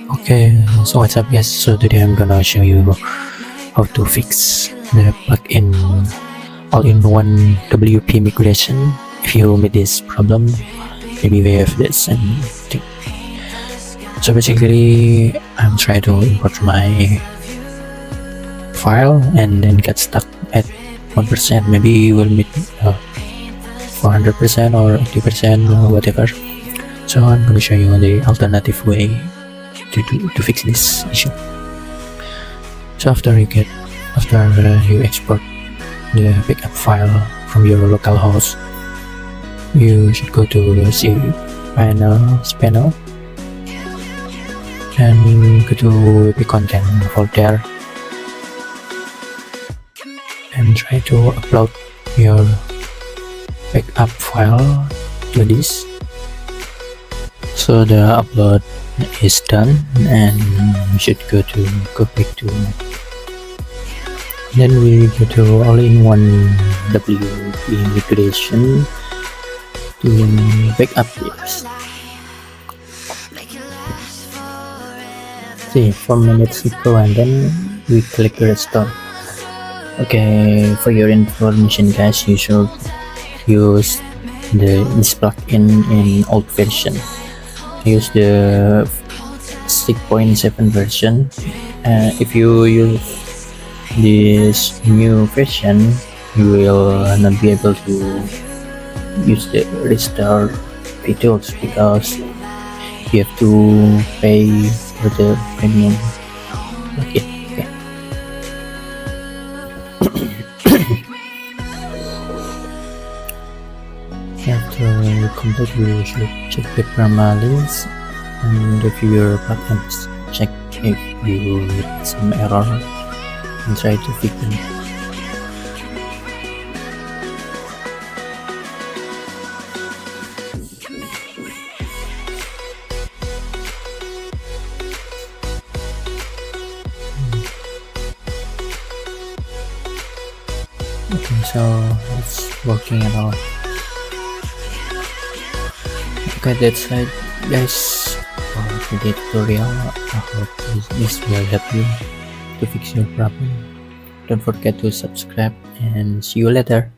Okay, so what's up guys? So today I'm gonna show you how to fix the plugin all-in-one WP migration. If you meet this problem, maybe we have this and thing. So basically I'm trying to import my file and then get stuck at 1%. Maybe we'll meet 400% or 80% or whatever. So I'm gonna show you the alternative way to fix this issue. So after you export the backup file from your local host, you should go to panel and go to WP-content folder and try to upload your backup file to this. So the upload is done and we should go back to, then we go to all-in-one WP migration to backup this. See, 4 minutes ago, and then we click restore. Okay, for your information guys, you should use this plugin in old version. Use the 6.7 version. If you use this new version, you will not be able to use the restore features because you have to pay for the premium plugin. Okay. After you complete, you should check the permalinks and review your plugins. Check if you get some error and try to fix them. Okay, so it's working at all. Okay, that's it guys for the tutorial. I hope this will help you to fix your problem. Don't forget to subscribe and see you later.